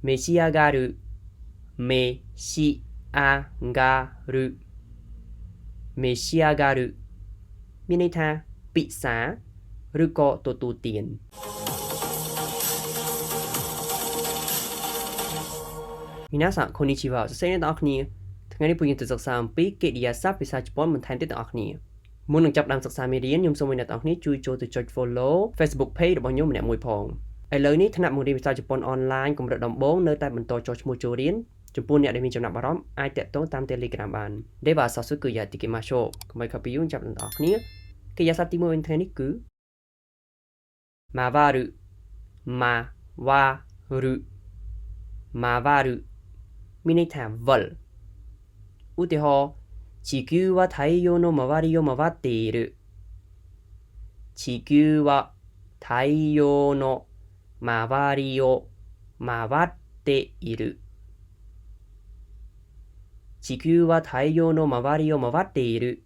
召し上がる召し上がる召し上がるមានន័យថាពិសាឬក៏ទទួលទាន皆さんこんにちはសួស្តីអ្នកទាំងអស់គ្នាថ្ងៃនេះពួកយើងទៅសិក្សាអំពីកិរិយាសព្ទភាសាជប៉ុនបន្ថែមទៀតទាំងអស់គ្នាមុននឹងចាប់ផ្ដើមសិក្សាមេរៀនខ្ញុំសូមឲ្យអ្នកទាំងអស់គ្នាជួយចូលទៅចុច follow Facebook page របស់ខ្ញុំម្នាក់មួយផងឥឡូវនេះថ្នាក់បង្រៀនភាសាជប៉ុនអនឡាញកម្រិតដំបូងនៅតែបន្តចុះឈ្មោះចូលរៀនចំពោះអ្នកដែលមានចំណាប់អារម្មណ៍អាចតាក់ទងតាម Telegram បានでは早速やっていきましょうកុំឲ្យខាត់ពីយើងចាប់អ្នកទាំងអស់គ្នាកិរិយាសព្ទទី1ថ្ងៃនេះគឺ回る回る回るមានន័យថាវិលឧទាហរណ៍地球は太陽の周りを回っている地球は太陽の周りを回っている地球は太陽の周りを回っている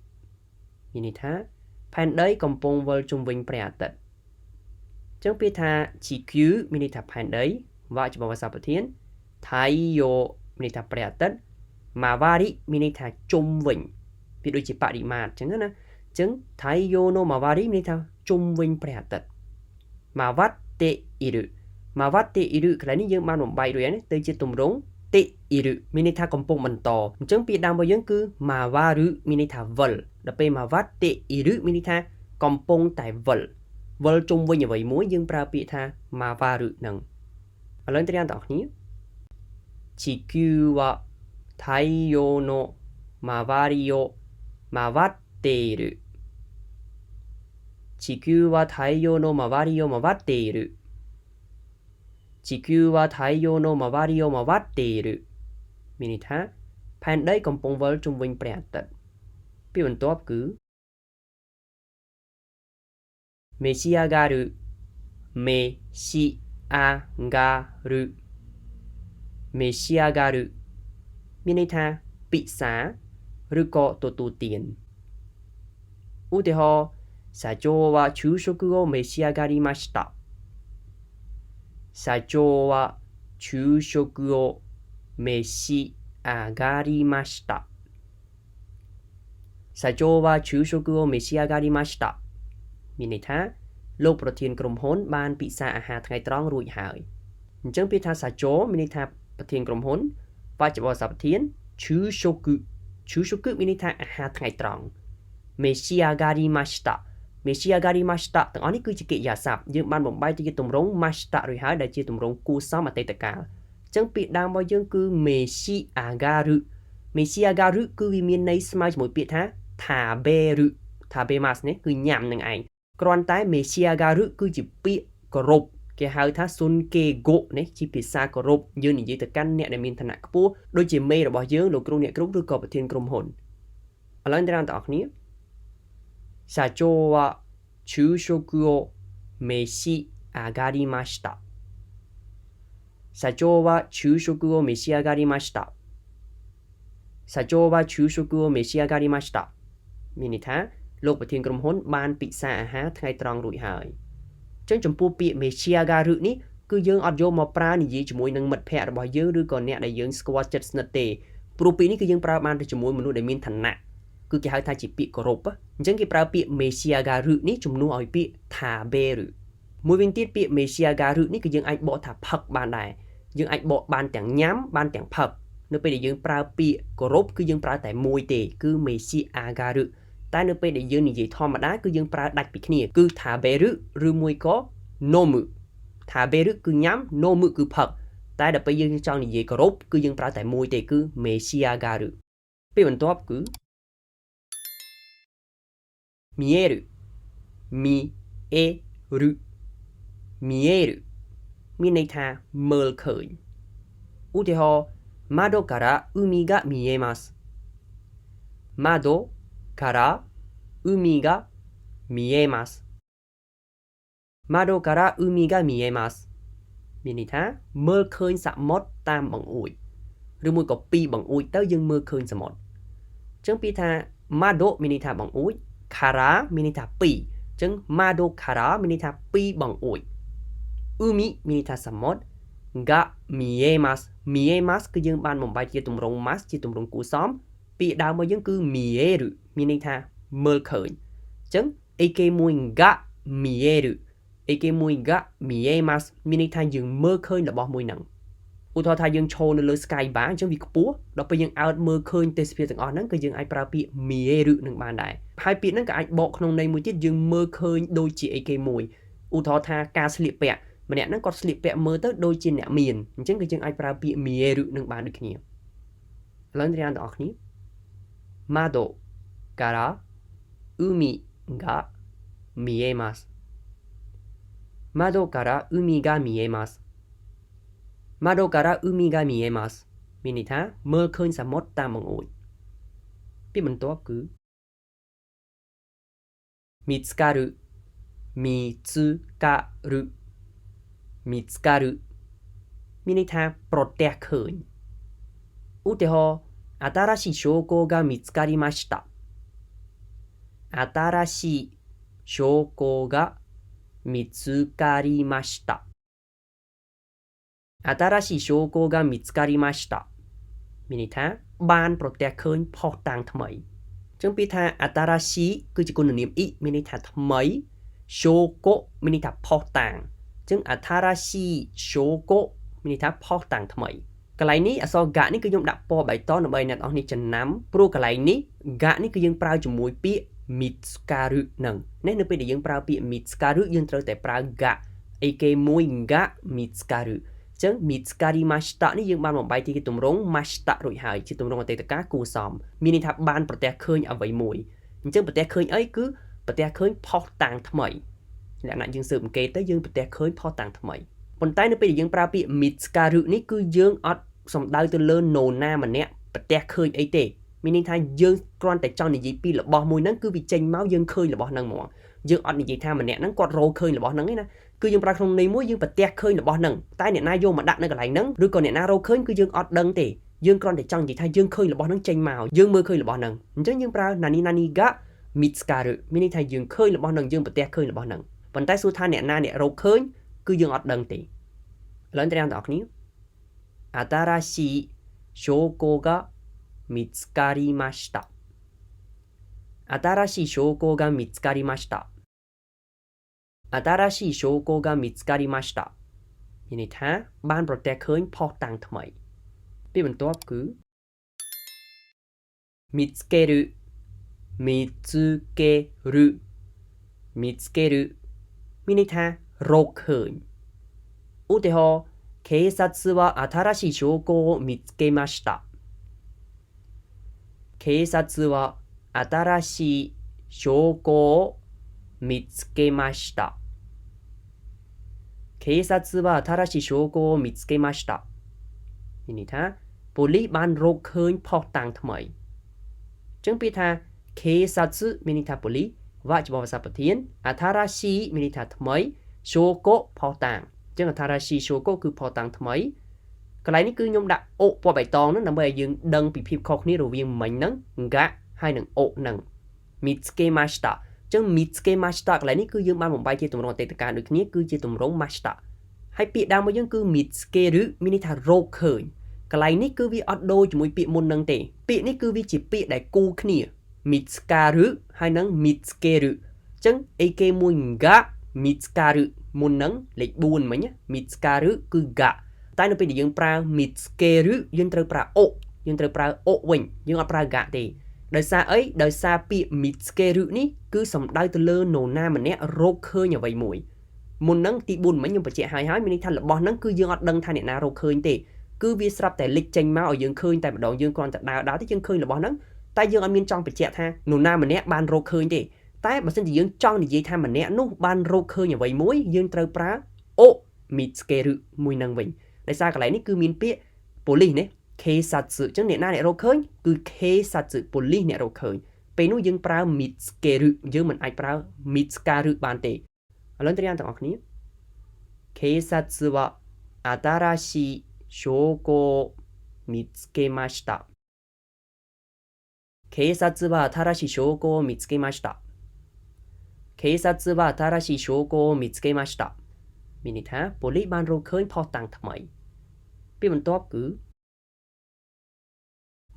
មានន័យថាផែនដីកំពុងវិលជុំវិញព្រះអាទិត្យអញ្ចឹងពាក្យថា地球មានន័យថាផែនដីវ៉ាចំពោះភាសាប្រធាន太陽មានន័យថាព្រះអាទិត្យម៉ាវ៉ារីមានន័យថាជុំវិញវាដូចជាបរិមាត្រអញ្ចឹងណាអញ្ចឹងថៃយ៉ូណូម៉ាវ៉ារីមានន័យថាជុំវិញព្រះអាទិត្យម៉ាវ៉ាត់តេអ៊ីរុម៉ាវ៉ាត់តេអ៊ីរុកន្លែងនេះយើងបានបំបែករួចហើយទៅជាទម្រង់តេអ៊ីរុមានន័យថាកំពុងបន្តអញ្ចឹងពាក្យដើមរបស់យើងគឺម៉ាវ៉ារុមានន័យថាវិលដល់ពេលម៉ាវ៉ាត់តេអ៊ីរុមានន័យថាកំពុងតែវិលជុំវិញអ្វីមួយយើងប្រើពាក្យថាម៉ាវ៉ារុហ្នឹងឥឡូវទៅរៀនបងប្អូន地球は太陽の周りを回っている地球は太陽の周りを回っている地球は太陽の周りを回っているមានន័យថាផែនដីកំពុងវិលជុំវិញព្រះអាទិត្យពាក្យបន្ទាប់គឺ召し上がる召し上がる召し上がるមានន័យថាពិសាឬក៏ទទួលទានឧទាហរណ៍社長は昼食を召し上がりました社長は昼食を召し上がりました社長は昼食を召し上がりましたមានន័យថាលោកប្រធានក្រុមហ៊ុនបានពិសាអាហារថ្ងៃត្រង់រួចហើយអញ្ចឹងពាក្យថា社長មានន័យថាប្រធានក្រុមហ៊ុនបច្ចុប្បន្នប្រធាន昼食មានន័យថាអាហារថ្ងៃត្រង់召し上がりました召し上がりましたទាំងអស់នេះគឺជាកិរិយាសព្ទយើងបានបំបែកទៅជាទម្រង់ましたរួចហើយដែលជាទម្រង់គួសមអតីតកាលអញ្ចឹងពាក្យដើមរបស់យើងគឺ召し上がる召し上がるគឺវាមានន័យស្មើជាមួយពាក្យថា食べる食べますនេះគឺញ៉ាំនឹងឯងគ្រាន់តែ召し上がるគឺជាពាក្យគោរពគេហៅថាសុនគេហ្គោនេះជាភាសាគោរពយើងនិយាយទៅកាន់អ្នកដែលមានឋានៈខ្ពស់ដូចជាមេរបស់យើងលោកគ្រូអ្នកគ្រូឬក៏ប្រធានក្រុមហ៊ុនឥឡូវទៅដល់បងប្អូនគ្នា社長は昼食を召し上がりました社長は昼食を召し上がりました社長は昼食を召し上がりましたមានន័យថាលោកប្រធានក្រុមហ៊ុនបានពិសាអាហារថ្ងៃត្រង់រួចហើយចឹងចំពោះពាក្យ召し上がるនេះគឺយើងអត់យកមកប្រើនិយាយជាមួយនឹងមិត្តភ័ក្តិរបស់យើងឬក៏អ្នកដែលយើងស្គាល់ចិត្តស្និទ្ធទេព្រោះពាក្យនេះគឺយើងប្រើបានទៅជាមួយមនុស្សដែលមានឋានៈគឺគេហៅថាជាពាក្យគោរពអញ្ចឹងគេប្រើពាក្យ召し上がるនេះជំនួសឲ្យពាក្យ食べるមួយវិញទៀតពាក្យ召し上がるនេះគឺយើងអាចបកថាផឹកបានដែរយើងអាចបកបានទាំងញ៉ាំបានទាំងផឹកនៅពេលដែលយើងប្រើពាក្យគោរពគឺយើងប្រើតែមួយទេគឺ召し上がるតែនៅពេលដែលយើងនិយាយធម្មតាគឺយើងប្រើដាច់ពីគ្នាគឺ食べるឬមួយក៏飲む食べるគឺញ៉ាំ飲むគឺផឹកតែដល់ពេលយើងចង់និយាយគោរពគឺយើងប្រើតែមួយទេគឺ召し上がるពេលបន្ទាប់គឺ見える見える見えるមានន័យថាមើលឃើញឧទាហរណ៍窓から海が見えます窓から海が見えます窓から海が見えますមានន័យថាមើលឃើញសមុទ្រតាមបង្អួចឬមួយក៏ពីបង្អួចទៅយើងមើលឃើញសមុទ្រអញ្ចឹងពាក្យថា 窓 មានន័យថាបង្អួច からមានន័យថាពីអញ្ចឹង 窓 からមានន័យថាពីបង្អួច 海 មានន័យថាសមុទ្រが見えます見えますគឺយើងបានបំបែកជាទម្រង់ mas ជាទម្រង់គួរសមពាក្យដើមរបស់យើងគឺ見えるមានន័យថាមើលឃើញអញ្ចឹងអីគេមួយが見えるអីគេមួយが見えますមានន័យថាយើងមើលឃើញរបស់មួយហ្នឹងឧទាហរណ៍ថាយើងឈរនៅលើ sky bar អញ្ចឹងវាខ្ពស់ដល់ពេលយើងអើតមើលឃើញទេសភាពទាំងអស់ហ្នឹងគឺយើងអាចប្រើពាក្យ見えるនឹងបានដែរហើយពាក្យហ្នឹងក៏អាចបកក្នុងន័យមួយទៀតយើងមើលឃើញដូចជាអីគេមួយឧទាហរណ៍ថាការស្លៀកពាក់ម្នាក់ហ្នឹងគាត់ស្លៀកពាក់មើលទៅដូចជាអ្នកមានអញ្ចឹងគឺយើងអាចប្រើពាក្យ見えるនឹងបានដូចគ្នាឥឡូវរៀនទាំងអស់គ្នា窓から海が見えます窓から海が見えます窓から海が見えますមានន័យថាមើលឃើញសមុទ្រតាមបង្អួចពាក្យបន្ទាប់គឺ見つかる見つかる見つかるមានន័យថាប្រទះឃើញឧទាហរណ៍新しい証拠が見つかりました新しい証拠が見つかりました新しい証拠が見つかりましたមានន័យថាបានប្រទះឃើញផុសតាំងថ្មីអញ្ចឹងពាក្យថា新しいគឺជាគុណនាមអ៊ីមានន័យថាថ្មី証拠មានន័យថាផុសតាំងអញ្ចឹង新しい証拠មានន័យថាផុសតាំងថ្មីកន្លែងនេះអក្សរ ga នេះគឺខ្ញុំដាក់ពណ៌បៃតងដើម្បីអ្នកនរអស់នេះចំណាំព្រោះកន្លែងនេះ ga នេះគឺយើងប្រើជាមួយពាក្យ mitsukaru នឹងនេះនៅពេលដែលយើងប្រើពាក្យ mitsukaru យើងត្រូវតែប្រើ ga អីគេមួយ ga mitsukaru អញ្ចឹង mitsukarimashita នេះយើងបានបំបែកជាទម្រង់ mashita រួចហើយជាទម្រង់អតីតកាលគួរសមមានន័យថាបានប្រទះឃើញអ្វីមួយអញ្ចឹងប្រទះឃើញអីគឺប្រទះឃើញផុសតាំងថ្មីលក្ខណៈយើងស៊ើបអង្កេតទៅយើងប្រទះឃើញផុសតាំងថ្មីប៉ុន្តែនៅពេលដែលយើងប្រើពាក្យ mitsukaru នេះគឺយើងអត់សំដៅទៅលើនរណាម្នាក់ប្រទះឃើញអីទេមានន័យថាយើងគ្រាន់តែចង់និយាយពីរបស់មួយហ្នឹងគឺវាចេញមកយើងឃើញរបស់ហ្នឹងហ្មងយើងអត់និយាយថាម្នាក់ហ្នឹងគាត់រកឃើញរបស់ហ្នឹងទេណាគឺយើងប្រើក្នុងន័យមួយយើងប្រទះឃើញរបស់ហ្នឹងតែអ្នកណាយកមកដាក់នៅកន្លែងហ្នឹងឬក៏អ្នកណារកឃើញគឺយើងអត់ដឹងទេយើងគ្រាន់តែចង់និយាយថាយើងឃើញរបស់ហ្នឹងចេញមកយើងមើលឃើញរបស់ហ្នឹងអញ្ចឹងយើងប្រើ nani nani ga mitsukaru មានន័យថាយើងឃើញរបស់ហ្នឹងយើងប្រទះឃើញរបស់ហ្នឹងប៉ុន្តែសួរថាអ្នកណាអ្នករកឃើញគឺយើងអត់ដឹងទេឥឡូវត្រៀមទាំងអស់គ្នា新しい証拠が見つかりました新しい証拠が見つかりました新しい証拠が見つかりましたមានន័យថាបានប្រទះឃើញផុសតាំងថ្មីពាក្យបន្ទាប់គឺ見つける見つける見つけるមានន័យថារកឃើញឧទាហរណ៍警察は新しい証拠を見つけました警察は新しい証拠を見つけました警察は新しい証拠を見つけましたមានន័យថាប៉ូលីសបានរកឃើញផុសតាំងថ្មីអញ្ចឹងពាក្យថា警察មានន័យថាប៉ូលីសវចបភាសាប្រធាន新しいមានន័យថាថ្មី証拠ផុសតាំងអញ្ចឹង新しい証拠គឺផុសតាំងថ្មីកន្លែងនេះគឺខ្ញុំដាក់អូពណ៌បៃតងហ្នឹងដើម្បីឲ្យយើងដឹងពីភាពខុសគ្នារវាងមិញហ្នឹង ga ហើយនឹងអូហ្នឹង mitskemashita អញ្ចឹង mitskemashita កន្លែងនេះគឺយើងបានបំបែកជាទម្រង់អតីតកាលដូចគ្នាគឺជាទម្រង់ mashita ហើយពាក្យដើមរបស់យើងគឺ mitsukeru មានន័យថារកឃើញកន្លែងនេះគឺវាអត់ដូចជាមួយពាក្យមុនហ្នឹងទេពាក្យនេះគឺវាជាពាក្យដែលគូគ្នា mitsukaru ហើយនឹង mitsukeru អញ្ចឹងអីគេមួយ ga mitsukaru មុនហ្នឹងលេខ4មិញ mitsukaru គឺ ga តែនៅពេលដែលយើងប្រើ mitsukeru យើងត្រូវប្រើអូយើងត្រូវប្រើអូវិញយើងអត់ប្រើ ga ទេដោយសារអីដោយសារពាក្យ mitsukeru នេះគឺសំដៅទៅលើនរណាម្នាក់រកឃើញអ្វីមួយមុនហ្នឹងទី4មិញខ្ញុំបញ្ជាក់ហើយមានន័យថារបស់ហ្នឹងគឺយើងអត់ដឹងថាអ្នកណារកឃើញទេគឺវាស្រាប់តែលេចចេញមកឲ្យយើងឃើញតែម្ដងយើងគ្រាន់តែដើរទៅយើងឃើញរបស់ហ្នឹងតែយើងអត់មានចង់បញ្ជាក់ថានរណាម្នាក់បានរកឃើញទេតែបើសិនជាយើងចង់និយាយថាម្នាក់នោះបានរកឃើញអ្វីមួយយើងត្រូវប្រើអូ mitsukeru មួយហ្នឹងវិញដោយសារកន្លែងនេះគឺមានពាក្យប៉ូលីសណា警察អញ្ចឹងអ្នកណាអ្នករកឃើញគឺ警察ប៉ូលីសអ្នករកឃើញពេលនោះយើងប្រើ mitsukeru យើងមិនអាចប្រើ mitsukaru បានទេឥឡូវត្រៀមទាំងអស់គ្នា警察は新しい証拠を見つけました警察は新しい証拠を見つけました警察は新しい証拠を見つけましたមានន័យថាប៉ូលីសបានរកឃើញផុសតាំងថ្មី ពាក្យបន្ទាប់គឺ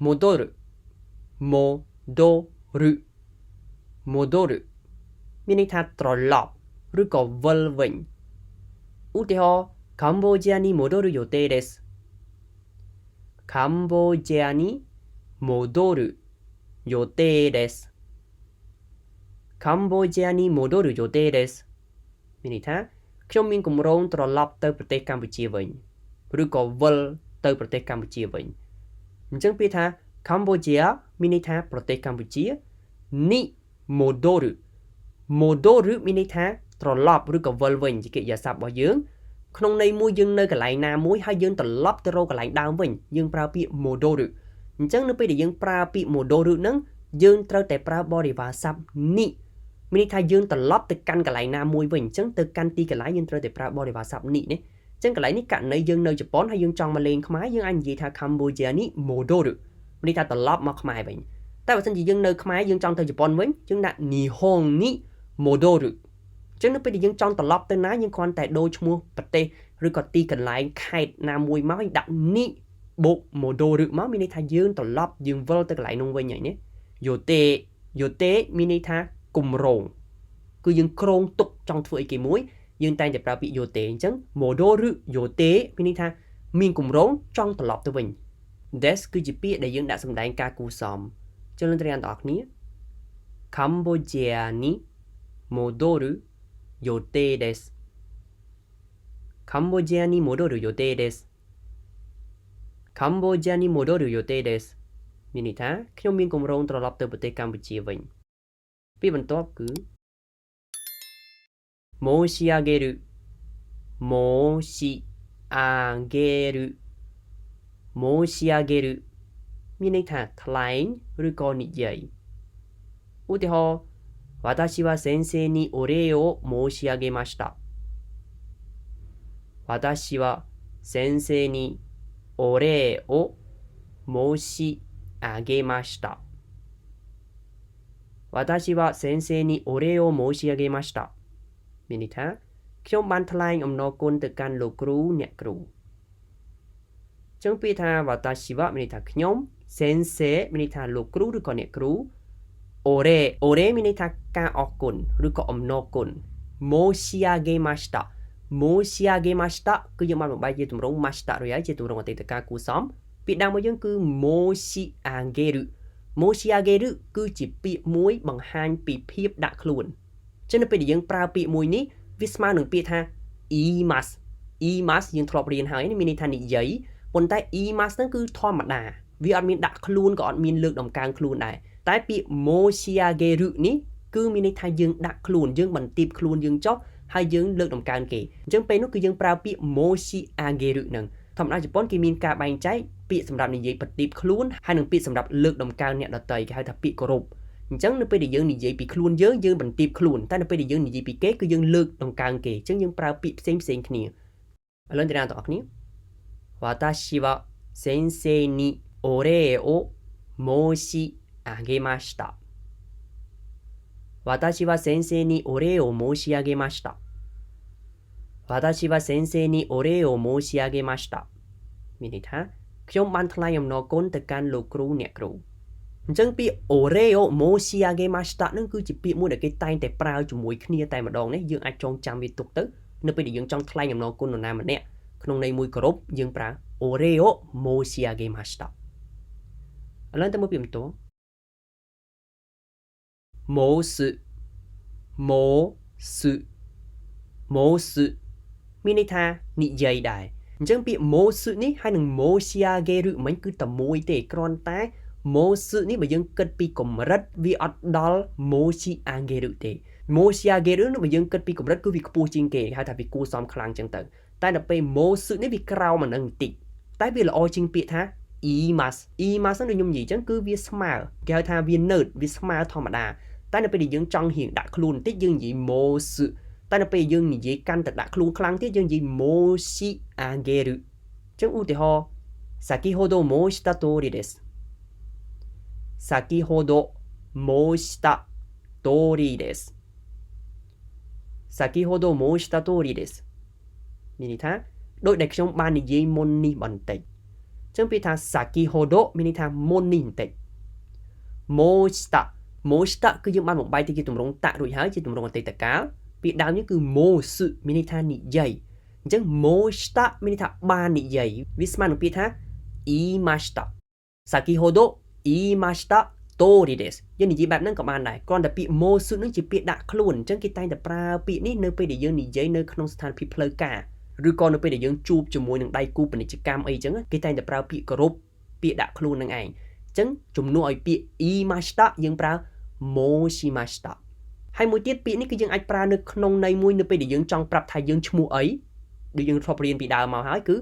戻る 戻る 戻る មានន័យថាត្រឡប់ឬក៏វិលវិញឧទាហរណ៍カンボジアに戻る予定ですカンボジアに戻る予定ですカンボジアに戻る予定ですមានន័យថាខ្ញុំមានគម្រោងត្រឡប់ទៅប្រទេសកម្ពុជាវិញឬក៏វិលទៅប្រទេសកម្ពុជាវិញអញ្ចឹងពាក្យថាកម្ពុជាមានន័យថាប្រទេសកម្ពុជាに戻る戻るមានន័យថាត្រឡប់ឬក៏វិលវិញជាកិរិយាសព្ទរបស់យើងក្នុងន័យមួយយើងនៅកន្លែងណាមួយហើយយើងត្រឡប់ទៅរកកន្លែងដើមវិញយើងប្រើពាក្យ 戻るអញ្ចឹងនៅពេលដែលយើងប្រើពាក្យ 戻るហ្នឹងយើងត្រូវតែប្រើបរិវារសព្ទにមានន័យថាយើងត្រឡប់ទៅកាន់កន្លែងណាមួយវិញអញ្ចឹងទៅកាន់ទីកន្លែងយើងត្រូវតែប្រើបរិវារសព្ទにណាអញ្ចឹងកន្លែងនេះករណីយើងនៅជប៉ុនហើយយើងចង់មកលេងខ្មែរយើងអាចនិយាយថា កម្ពុជាに戻るមានន័យថាត្រឡប់មកខ្មែរវិញតែបើសិនជាយើងនៅខ្មែរយើងចង់ទៅជប៉ុនវិញយើងដាក់日本に戻るអញ្ចឹងនៅពេលដែលយើងចង់ត្រឡប់ទៅណាយើងគ្រាន់តែដូរឈ្មោះប្រទេសឬក៏ទីកន្លែងខេត្តណាមួយមកយើងដាក់にបូក戻るមកមានន័យថាយើងត្រឡប់យើងវិលទៅកន្លែងនោះវិញហើយណាយោតេមានន័យថាគម្រោងគឺយើងក្រងទុកចង់ធ្វើអីគេមួយយើងតែងតែប្រើពាក្យយោតេអញ្ចឹង 戻るយោតេមានន័យថាមានគម្រោងចង់ត្រឡប់ទៅវិញ des គឺជាពាក្យដែលយើងដាក់សម្ដែងការគូសមចុះលោកអ្នកទាំងអស់គ្នាカンボジアに戻る予定ですカンボジアに戻る予定ですカンボジアに戻る予定ですមានន័យថាខ្ញុំមានគម្រោងត្រឡប់ទៅប្រទេសកម្ពុជាវិញពាក្យបន្ទាប់គឺ申し上げる申し上げる申し上げるមានន័យថាថ្លែងឬក៏និយាយឧទាហរណ៍私は先生にお礼を申し上げました私は先生にお礼を申し上げました私は先生にお礼を申し上げましたមានន័យថាខ្ញុំបានថ្លែងអំណរគុណទៅកាន់លោកគ្រូអ្នកគ្រូចឹងពាក្យថាវតាជីវៈមានន័យថាខ្ញុំសេនសេមានន័យថាលោកគ្រូឬក៏អ្នកគ្រូអូរេមានន័យថាការអរគុណឬក៏អំណរគុណម៉ូស៊ីអាហ្គេម៉ាស្តាគឺយើងបានបំបែកជាទម្រង់ mashita រួចហើយជាទម្រង់អតីតកាលគួរសមពាក្យដើមរបស់យើងគឺ moshi ageru គឺជាពាក្យមួយបង្ហាញពីភាពដាក់ខ្លួនចឹងនៅពេលដែលយើងប្រើពាក្យមួយនេះវាស្មើនឹងពាក្យថា imas យើងធ្លាប់រៀនហើយមានន័យថានិយាយប៉ុន្តែ imas ហ្នឹងគឺធម្មតាវាអត់មានដាក់ខ្លួនក៏អត់មានលើកដំកើងខ្លួនដែរតែពាក្យ moshi ageru នេះគឺមានន័យថាយើងដាក់ខ្លួនយើងបន្ទាបខ្លួនយើងចុះហើយយើងលើកដំកើងគេអញ្ចឹងពេលនោះគឺយើងប្រើពាក្យ moshi ageru ហ្នឹងធម្មតាជប៉ុនគេមានការបែងចែកពាក្យសម្រាប់និយាយបន្ទាបខ្លួនហើយនិងពាក្យសម្រាប់លើកដំកើងអ្នកដទៃគេហៅថាពាក្យគោរពអញ្ចឹងនៅពេលដែលយើងនិយាយពីខ្លួនយើងបន្ទាបខ្លួនតែនៅពេលដែលយើងនិយាយពីគេគឺយើងលើកដំកើងគេអញ្ចឹងយើងប្រើពាក្យផ្សេងគ្នាឥឡូវទាំងអស់គ្នា私は先生にお礼を申し上げました私は先生にお礼を申し上げました私は先生にお礼を申し上げましたមានន័យថាខ្ញុំបានថ្លែងអំណរគុណទៅកាន់លោកគ្រូអ្នកគ្រូអញ្ចឹងពាក្យ Oreo Moshiagemashita នឹងគឺជាពាក្យមួយដែលគេតែងតែប្រើជាមួយគ្នាតែម្ដងនេះយើងអាចចងចាំវាទុកទៅនៅពេលដែលយើងចង់ថ្លែងអំណរគុណនរណាម្នាក់ក្នុងន័យមួយគោរពយើងប្រើ Oreo Moshiagemashita ឥឡូវទៅមើលពាក្យបន្ទាប់ Mosu មានន័យថានិយាយដែរអញ្ចឹងពាក្យ Mosu នេះហើយនឹង Moshiageru មិនគឺតែមួយទេគ្រាន់តែ Mosu នេះបើយើងគិតពីកម្រិតវាអត់ដល់ Moshiageru ទេ Moshiageru នោះបើយើងគិតពីកម្រិតគឺវាខ្ពស់ជាងគេហៅថាវាគួរសមខ្លាំងចឹងទៅតែដល់ពេល Mosu នេះវាក្រោមអានឹងបន្តិចតែវាល្អជាងពាក្យថា imas នោះខ្ញុំនិយាយចឹងគឺវាស្មើគេហៅថាវានឺតវាស្មើធម្មតាតែនៅពេលដែលយើងចង់រៀងដាក់ខ្លួនបន្តិចយើងនិយាយ Mosu តែនៅពេលយើងនិយាយកាន់តែដាក់ខ្លួនខ្លាំងទៀតយើងនិយាយ Moshiageru ចឹងឧទាហរណ៍先ほど申した通りです先ほど申した通りです先ほど申した通りですមានន័យថា ដូចដែលខ្ញុំបាននិយាយមុននេះបន្តិចអញ្ចឹងពាក្យថា Sakihodo មានន័យថាមុននេះបន្តិច Moshita គឺយើងបានបំបែកទៅជាទម្រង់តរួចហើយជាទម្រង់អតីតកាលពាក្យដើមនេះគឺ mosu មានន័យថានិយាយអញ្ចឹង moshita មានន័យថាបាននិយាយវាស្មើនឹងពាក្យថា imashita Sakihodo imashita tori desu យើងនិយាយបែបហ្នឹងក៏បានដែរគ្រាន់តែពាក្យ mosu ហ្នឹងជាពាក្យដាក់ខ្លួនអញ្ចឹងគេតែងតែប្រើពាក្យនេះនៅពេលដែលយើងនិយាយនៅក្នុងស្ថានភាពផ្លូវការឬក៏នៅពេលដែលយើងជួបជាមួយនឹងដៃគូពាណិជ្ជកម្មអីចឹងគេតែងតែប្រើពាក្យគោរពពាក្យដាក់ខ្លួននឹងឯងអញ្ចឹងជំនួសឲ្យពាក្យ imashita យើងប្រើ moshimashita ហើយមួយទៀតពាក្យនេះគឺយើងអាចប្រើនៅក្នុងន័យមួយនៅពេលដែលយើងចង់ប្រាប់ថាយើងឈ្មោះអីដូចយើងធ្លាប់រៀនពីដើមមកហើយគឺ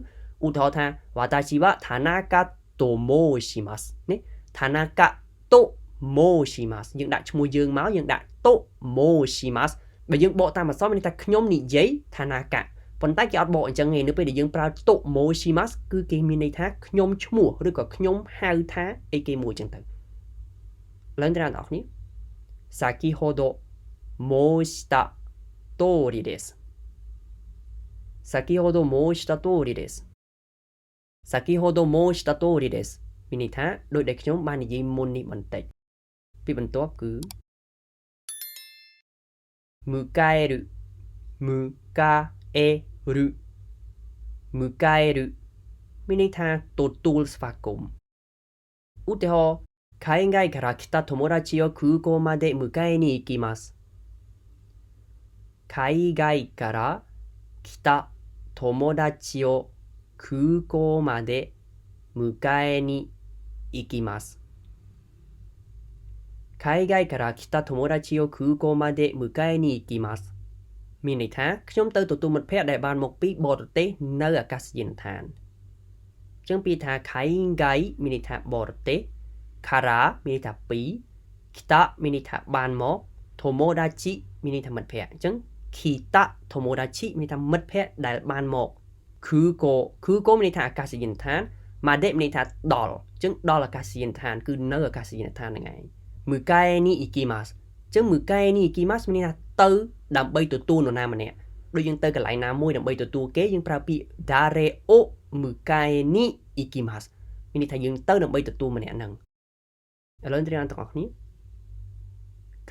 ឧទាហរណ៍ថា watashi wa Tanaka to moshimasu នេះ Tanaka to moshimasu យើងដាក់ឈ្មោះយើងមកយើងដាក់ to moshimasu បើយើងបកតាមអក្សរមានន័យថាខ្ញុំនិយាយ Tanaka ប៉ុន្តែគេអត់បកអញ្ចឹងទេនៅពេលដែលយើងប្រើ to moshimasu គឺគេមានន័យថាខ្ញុំឈ្មោះឬក៏ខ្ញុំហៅថាអីគេមួយអញ្ចឹងទៅឡើងទៅដល់អ្នកនរគ្នា Sakihodo moshita tori desu 先ほど申した通りです先ほど申した通りですមានន័យថាដោយដែលខ្ញុំបាននិយាយមុននេះបន្តិចពីបន្ទាប់គឺ迎える迎える迎えるមានន័យថាទទួលស្វាគមន៍ឧទាហរណ៍海外から来た友達を空港まで迎えに行きます海外から来た友達を空港まで迎えに行きます海外から来た友達を空港まで迎えに行きますមានន័យថាខ្ញុំទៅទទួលមិត្តភក្តិដែលបានមកពីបរទេសនៅអាកាសយានដ្ឋានអញ្ចឹងពាក្យថា海外មានន័យថាបរទេសからមានន័យថាពី来たមានន័យថាបានមក友達មានន័យថាមិត្តភក្តិអញ្ចឹងkita tomodachi មានន័យថាមិត្តភក្តិដែលបានមកគឺមានន័យថាអាកាសយានដ្ឋាន made មានន័យថាដល់អញ្ចឹងដល់អាកាសយានដ្ឋានគឺនៅអាកាសយានដ្ឋានហ្នឹងឯង mukae ni ikimasu អញ្ចឹង mukae ni ikimasu មានន័យថាទៅដើម្បីទទួលនរណាម្នាក់ដូចយើងទៅកន្លែងណាមួយដើម្បីទទួលគេយើងប្រើពាក្យ dare o mukae ni ikimasu មានន័យថាយើងទៅដើម្បីទទួលម្នាក់ហ្នឹងឥឡូវត្រៀមទាំងអស់គ្នា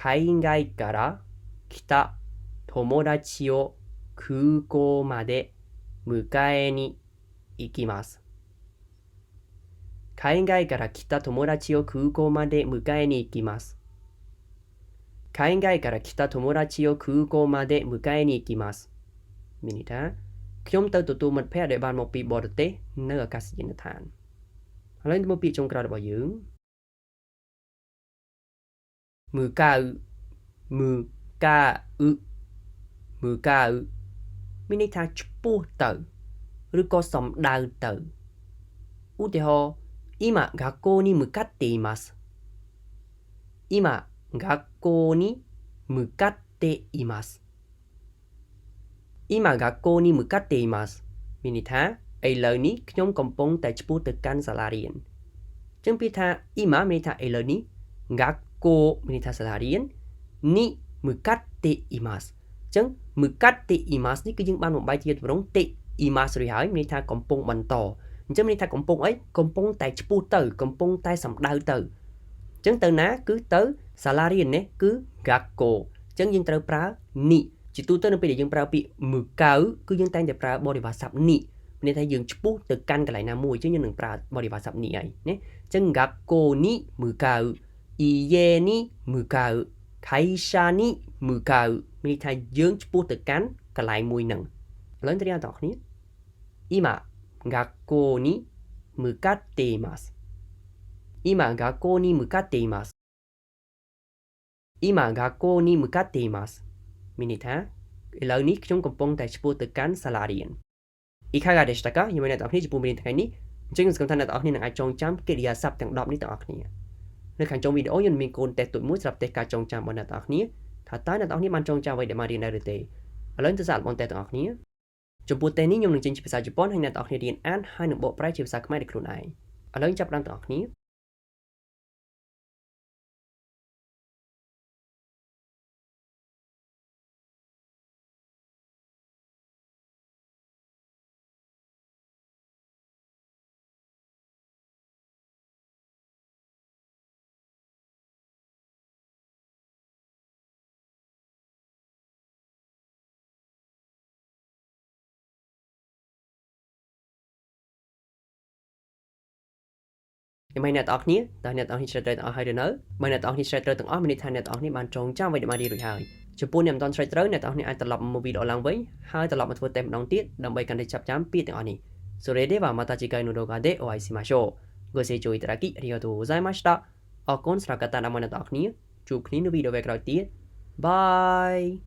海外から来た友達を空港まで迎えに行きます海外から来た友達を空港まで迎えに行きます海外から来た友達を空港まで迎えに行きますមានន័យថាខ្ញុំទៅទទួលមិត្តភក្តិដែលបានមកពីបរទេសនៅអាកាសយានដ្ឋានឥឡូវមកពាក្យចុងក្រោយរបស់យើង向かう向かう向かうមានន័យថាឆ្ពោះទៅឬក៏សំដៅទៅឧទាហរណ៍今学校に向かっています今学校に向かっています今学校に向かっていますមានន័យថាឥឡូវនេះខ្ញុំកំពុងតែឆ្ពោះទៅកាន់សាលារៀនអញ្ចឹងពាក្យថា今មានន័យថាឥឡូវនេះ学校មានន័យថាសាលារៀនに向かっていますអញ្ចឹង向かっていますនេះគឺយើងបានបំបែកជាទម្រង់ていますរួចហើយមានន័យថាកំពុងបន្តអញ្ចឹងមានន័យថាកំពុងអីកំពុងតែឆ្ពោះទៅកំពុងតែសំដៅទៅអញ្ចឹងទៅណាគឺទៅសាលារៀននេះគឺ gakko អញ្ចឹងយើងត្រូវប្រើនេះជាទូទៅនៅពេលដែលយើងប្រើពាក្យ向かうគឺយើងតែងតែប្រើបរិវារស័ព្ទនេះមានន័យថាយើងឆ្ពោះទៅកាន់កន្លែងណាមួយអញ្ចឹងយើងនឹងប្រើបរិវារស័ព្ទនេះហើយណាអញ្ចឹង gakko ni mukau 家に向かう会社に向かうមានន័យថាយើងឆ្ពោះទៅកាន់កន្លែងមួយហ្នឹងឥឡូវត្រៀមទាំងអស់គ្នា今学校に向かっています今学校に向かっています今学校に向かっていますមានន័យថាឥឡូវនេះខ្ញុំកំពុងតែឆ្ពោះទៅកាន់សាលារៀនいかがでしたかខ្ញុំអ្នកទាំងអស់គ្នាចំពោះមេរៀនថ្ងៃនេះអញ្ចឹងខ្ញុំសង្ឃឹមថាអ្នកទាំងអស់គ្នានឹងអាចចងចាំកិរិយាសព្ទទាំង10នេះទាំងអស់គ្នានៅខាងចុងវីដេអូខ្ញុំមានកូនតេស្តទូចមួយសម្រាប់តេស្តការចងចាំរបស់អ្នកទាំងអស់គ្នាថាតើអ្នកទាំងអស់គ្នាបានចងចាំអ្វីដែលបានរៀនដែរឬទេឥឡូវទៅសាកល្បងតេស្តទាំងអស់គ្នាចំពោះតេស្តនេះខ្ញុំនឹងចេញជាភាសាជប៉ុនហើយអ្នកទាំងអស់គ្នារៀនអានហើយនឹងបកប្រែជាភាសាខ្មែរដោយខ្លួនឯងឥឡូវចាប់ផ្ដើមទាំងអស់គ្នា ยังไม่អ្នកទាំងអស់គ្នាតើអ្នកទាំងអស់គ្នាឆ្លើយត្រូវទាំងអស់ហើយឬនៅបើអ្នកទាំងអស់គ្នាឆ្លើយត្រូវទាំងអស់មានន័យថាអ្នកទាំងអស់គ្នាបានចងចាំអ្វីដែលបានរៀនរួចហើយចំពោះអ្នកមិនទាន់ឆ្លើយត្រូវអ្នកទាំងអស់គ្នាអាចត្រឡប់មកវីដេអូឡើងវិញហើយត្រឡប់មកធ្វើតេស្តម្ដងទៀតដើម្បីកាន់តែចាប់ចាំពាក្យទាំងអស់នេះそれではまた次回の動画でお会いしましょうご清聴いただきありがとうございましたអរគុណសម្រាប់ការតាមដានអ្នកទាំងអស់គ្នាជួបគ្នានៅវីដេអូក្រោយទៀតបាយ